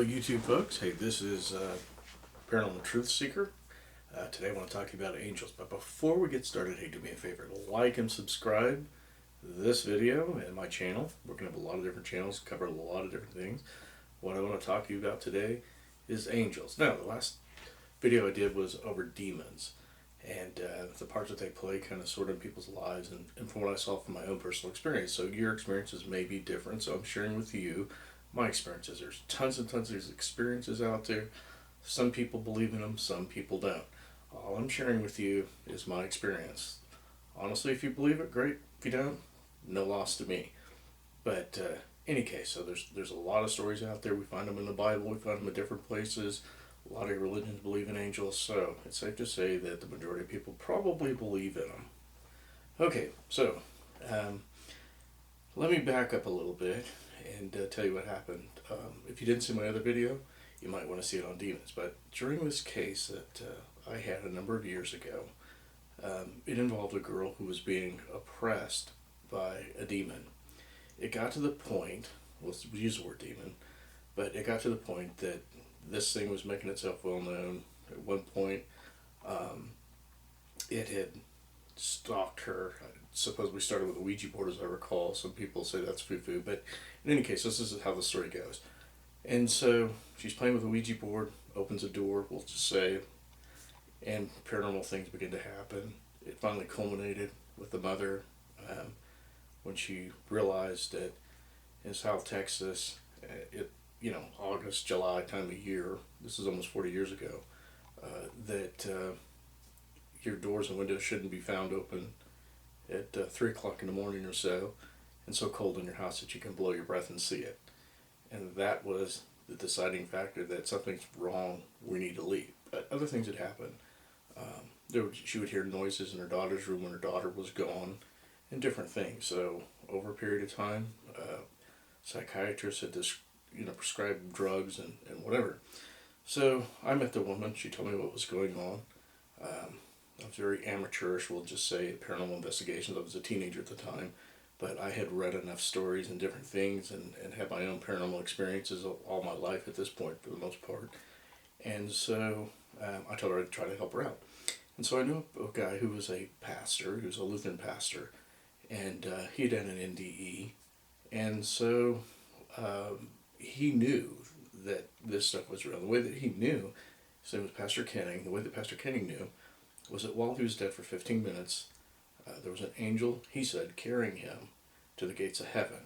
Hello YouTube folks, hey, this is Paranormal Truth Seeker. Today I want to talk to you about angels, but before we get started, hey, do me a favor, like and subscribe this video and my channel. We're going to have a lot of different channels, cover a lot of different things. What I want to talk to you about today is angels. Now, the last video I did was over demons, and the parts that they play kind of sort of in people's lives, and from what I saw from my own personal experience. So your experiences may be different, so I'm sharing with you my experiences. There's tons and tons of these experiences out there. Some people believe in them, some people don't. All I'm sharing with you is my experience. Honestly, if you believe it, great. If you don't, no loss to me. But any case, so there's a lot of stories out there. We find them in the Bible. We find them in different places. A lot of religions believe in angels, so it's safe to say that the majority of people probably believe in them. Okay, so let me back up a little bit and tell you what happened. If you didn't see my other video, you might want to see it on demons. But during this case that I had a number of years ago, it involved a girl who was being oppressed by a demon. It got to the point, let's use the word demon, but it got to the point that this thing was making itself well known. At one point, it had stalked her. Supposedly started with a Ouija board, as I recall. Some people say that's foo-foo, but in any case, this is how the story goes. And so she's playing with a Ouija board, opens a door, we'll just say, and paranormal things begin to happen. It finally culminated with the mother when she realized that in South Texas, August, July time of year, this is almost 40 years ago, that your doors and windows shouldn't be found open at 3 o'clock in the morning or so, and so cold in your house that you can blow your breath and see it. And that was the deciding factor that something's wrong, we need to leave. But other things had happened. She would hear noises in her daughter's room when her daughter was gone, and different things. So over a period of time, psychiatrists had prescribed drugs and whatever. So I met the woman. She told me what was going on. I was very amateurish, we'll just say, at paranormal investigations. I was a teenager at the time, but I had read enough stories and different things and had my own paranormal experiences all my life at this point, for the most part. And so I told her I'd try to help her out. And so I knew a guy who was a pastor, he was a Lutheran pastor, and he had an NDE. And so he knew that this stuff was real. The way that he knew, his name was Pastor Kenning, the way that Pastor Kenning knew was that while he was dead for 15 minutes, there was an angel, he said, carrying him to the gates of heaven.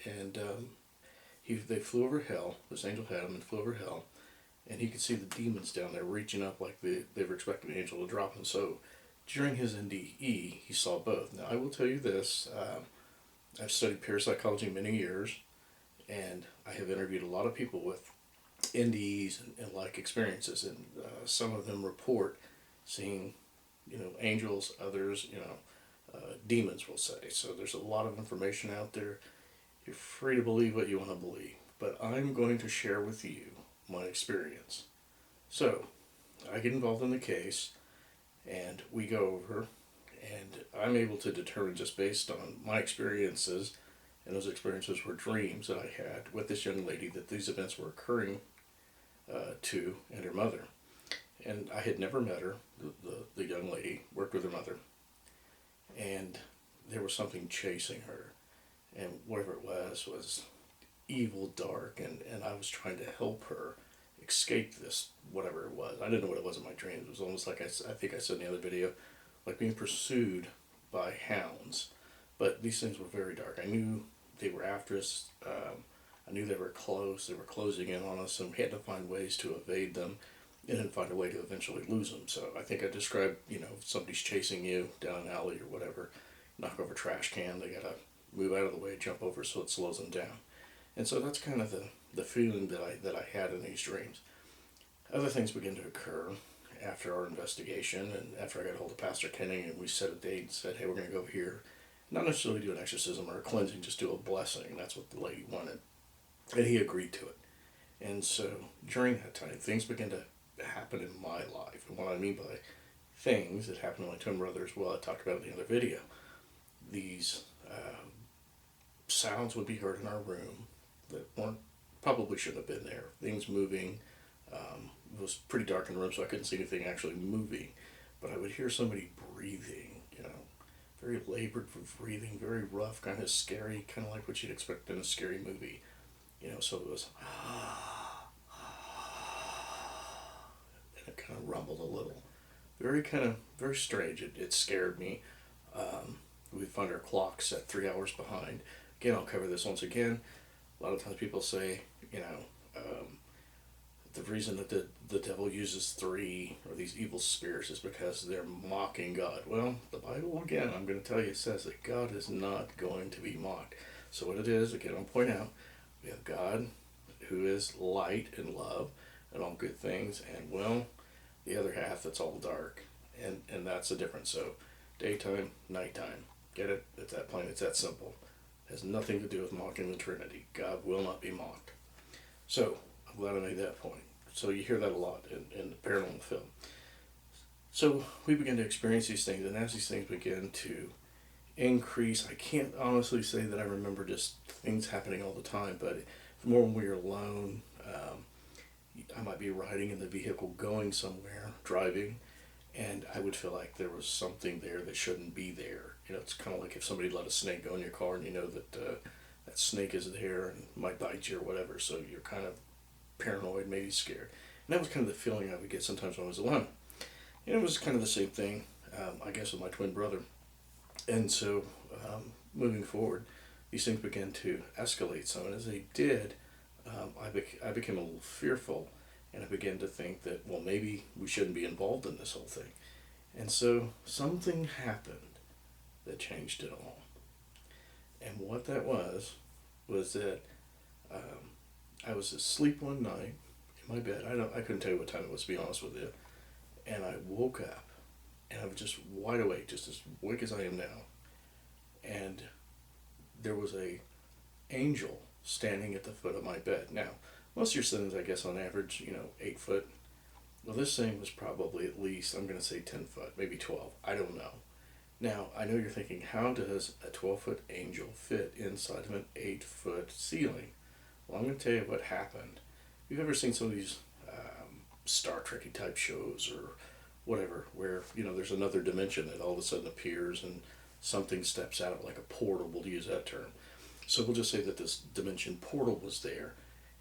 And they flew over hell. This angel had him and flew over hell. And he could see the demons down there reaching up like they were expecting the angel to drop him. So during his NDE, he saw both. Now, I will tell you this. I've studied parapsychology many years, and I have interviewed a lot of people with NDEs and like experiences. And some of them report seeing angels, others, demons, we'll say. So there's a lot of information out there. You're free to believe what you want to believe. But I'm going to share with you my experience. So I get involved in the case, and we go over, and I'm able to determine, just based on my experiences, and those experiences were dreams that I had with this young lady, that these events were occurring to, and her mother. And I had never met her, the young lady, worked with her mother, and there was something chasing her, and whatever it was evil, dark, and I was trying to help her escape this, whatever it was. I didn't know what it was in my dreams. It was almost like, I think I said in the other video, like being pursued by hounds. But these things were very dark. I knew they were after us. I knew they were close. They were closing in on us, and we had to find ways to evade them, and then find a way to eventually lose them. So I think I described, if somebody's chasing you down an alley or whatever, knock over a trash can, they gotta move out of the way, jump over so it slows them down. And so that's kind of the feeling that I had in these dreams. Other things began to occur after our investigation, and after I got a hold of Pastor Kenning, and we set a date and said, hey, we're going to go over here. Not necessarily do an exorcism or a cleansing, just do a blessing. That's what the lady wanted. And he agreed to it. And so during that time, things began to happen in my life. And what I mean by things that happened to my twin brother as well, I talked about in the other video. These sounds would be heard in our room that weren't probably shouldn't have been there. Things moving. It was pretty dark in the room, so I couldn't see anything actually moving. But I would hear somebody breathing, very labored breathing, very rough, kind of scary, kind of like what you'd expect in a scary movie. So it was, and it kind of rumbled a little. Very strange. It scared me. We find our clock set 3 hours behind. Again, I'll cover this once again. A lot of times people say, the reason that the devil uses three, or these evil spirits, is because they're mocking God. Well, the Bible, again, I'm going to tell you, says that God is not going to be mocked. So what it is, again, I'll point out, we have God who is light and love and all good things, and, well, the other half that's all dark. And that's the difference. So daytime, nighttime. Get it? It's that plain. It's that simple. It has nothing to do with mocking the Trinity. God will not be mocked. So I'm glad I made that point. So you hear that a lot in the paranormal film. So we begin to experience these things, and as these things begin to increase, I can't honestly say that I remember just things happening all the time, but more when we were alone. I might be riding in the vehicle going somewhere, driving, and I would feel like there was something there that shouldn't be there. It's kind of like if somebody let a snake go in your car and you know that that snake is there and might bite you or whatever, so you're kind of paranoid, maybe scared. And that was kind of the feeling I would get sometimes when I was alone. It was kind of the same thing, I guess, with my twin brother. And so, moving forward, these things began to escalate some, and as they did, I became a little fearful, and I began to think that, well, maybe we shouldn't be involved in this whole thing. And so something happened that changed it all. And what that was that I was asleep one night in my bed. I couldn't tell you what time it was, to be honest with you. And I woke up, and I was just wide awake, just as awake as I am now. And there was a angel standing at the foot of my bed. Now, most of your sinners, I guess, on average, 8 foot. Well, this thing was probably at least, I'm going to say 10 foot, maybe 12. I don't know. Now, I know you're thinking, how does a 12-foot angel fit inside of an 8-foot ceiling? Well, I'm going to tell you what happened. You've ever seen some of these Star Trek type shows or whatever, where, there's another dimension that all of a sudden appears and something steps out, like a portal, we'll use that term. So we'll just say that this dimension portal was there,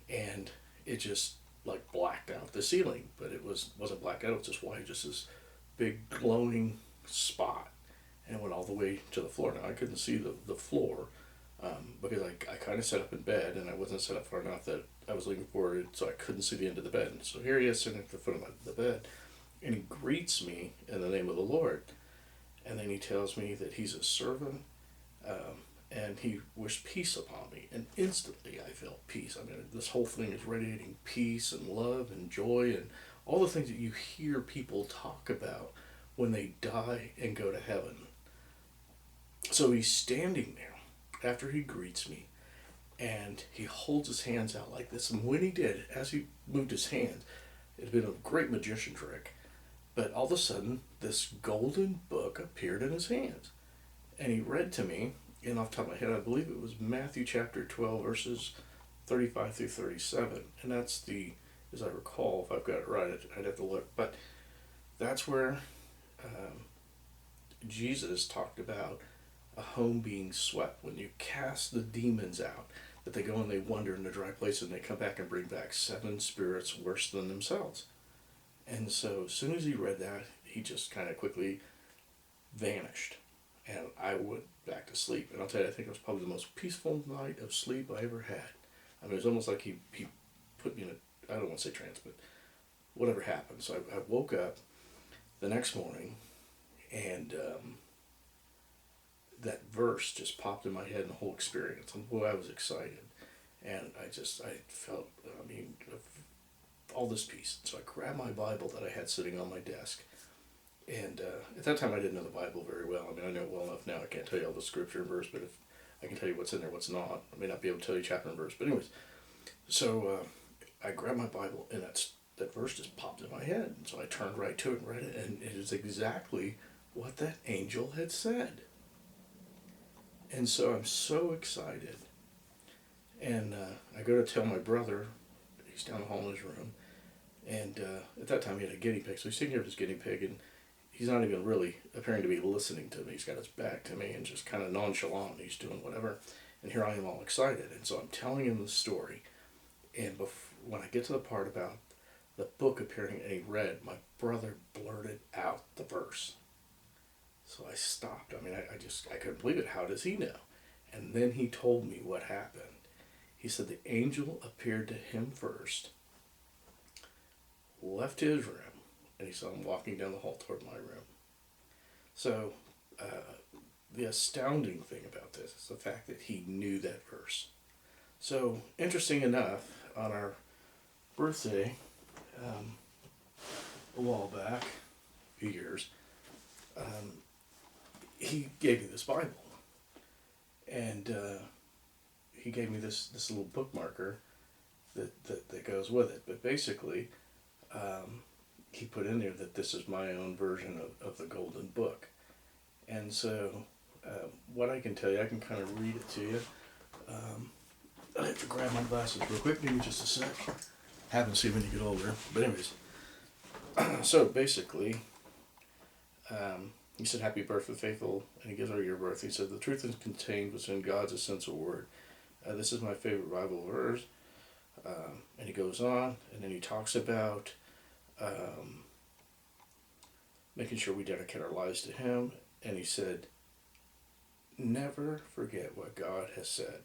and it just like blacked out the ceiling, but it wasn't blacked out, it was just white, just this big glowing spot, and it went all the way to the floor. Now I couldn't see the floor because I kind of sat up in bed, and I wasn't set up far enough that I was leaning forward, so I couldn't see the end of the bed. So here he is sitting at the foot of the bed, and he greets me in the name of the Lord, and then he tells me that he's a servant. And he wished peace upon me, and instantly I felt peace. I mean, this whole thing is radiating peace and love and joy and all the things that you hear people talk about when they die and go to heaven. So he's standing there after he greets me, and he holds his hands out like this. And when he did, as he moved his hands, it had been a great magician trick, but all of a sudden this golden book appeared in his hands, and he read to me. And off the top of my head, I believe it was Matthew chapter 12, verses 35 through 37. And that's as I recall, if I've got it right, I'd have to look. But that's where Jesus talked about a home being swept. When you cast the demons out, that they go and they wander in a dry place, and they come back and bring back 7 spirits worse than themselves. And so as soon as he read that, he just kind of quickly vanished. And I went back to sleep. And I'll tell you, I think it was probably the most peaceful night of sleep I ever had. I mean, it was almost like he put me in a, I don't want to say trance, but whatever happened. So I woke up the next morning, and that verse just popped in my head, and the whole experience. And boy, I was excited. And I felt, all this peace. So I grabbed my Bible that I had sitting on my desk. And at that time, I didn't know the Bible very well. I mean, I know it well enough now. I can't tell you all the scripture and verse, but if I can tell you what's in there, what's not. I may not be able to tell you chapter and verse. But anyways, so I grabbed my Bible, and that verse just popped in my head. And so I turned right to it and read it, and it is exactly what that angel had said. And so I'm so excited. And I go to tell my brother, he's down the hall in his room, and at that time he had a guinea pig, so he's taking care of his guinea pig, and he's not even really appearing to be listening to me. He's got his back to me and just kind of nonchalant. He's doing whatever. And here I am all excited. And so I'm telling him the story. And when I get to the part about the book appearing, and he read, my brother blurted out the verse. So I stopped. I mean, I couldn't believe it. How does he know? And then he told me what happened. He said the angel appeared to him first, left his room, and he saw him walking down the hall toward my room. So the astounding thing about this is the fact that he knew that verse. So interesting enough, on our birthday, a while back, a few years, he gave me this Bible. And he gave me this little bookmarker that goes with it. But basically, he put in there that this is my own version of the Golden Book. And so what I can tell you, I can kind of read it to you. I have to grab my glasses real quick, give me just a sec. Haven't seen when you get older. But anyways, so basically, he said, happy birthday, faithful, and he gives her your birth. He said, the truth is contained within God's essential word. This is my favorite Bible verse. And he goes on, and then he talks about making sure we dedicate our lives to him. And he said, never forget what God has said.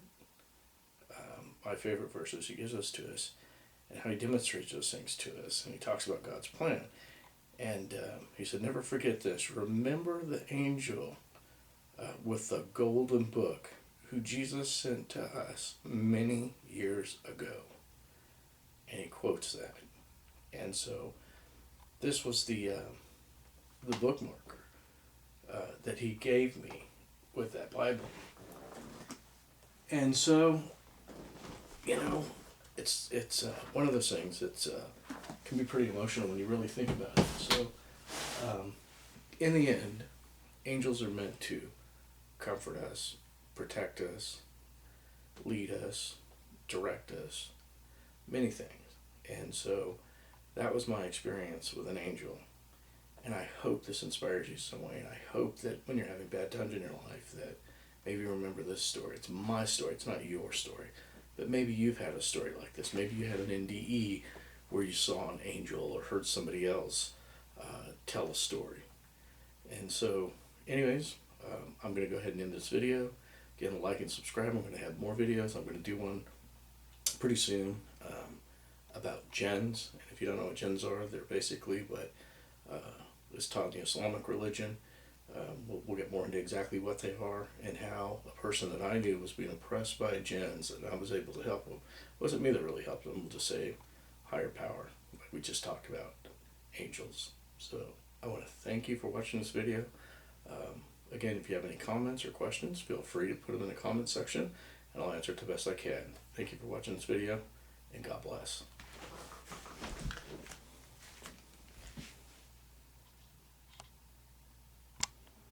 My favorite verses he gives us to us, and how he demonstrates those things to us. And he talks about God's plan. And he said, never forget this. Remember the angel with the golden book who Jesus sent to us many years ago. And he quotes that. And so this was the bookmarker that he gave me with that Bible. And so, you know, it's one of those things that can be pretty emotional when you really think about it. So, in the end, angels are meant to comfort us, protect us, lead us, direct us, many things. And so that was my experience with an angel. And I hope this inspires you some way. And I hope that when you're having bad times in your life, that maybe you remember this story. It's my story. It's not your story. But maybe you've had a story like this. Maybe you had an NDE where you saw an angel or heard somebody else tell a story. And so, anyways, I'm going to go ahead and end this video. Again, like and subscribe. I'm going to have more videos. I'm going to do one pretty soon about jinns. And if you don't know what jinns are, they're basically what is taught in the Islamic religion. We'll get more into exactly what they are and how a person that I knew was being oppressed by jinns, and I was able to help them. It wasn't me that really helped them. We'll just say higher power, like we just talked about, angels. So I want to thank you for watching this video. Again, if you have any comments or questions, feel free to put them in the comment section, and I'll answer it the best I can. Thank you for watching this video, and God bless.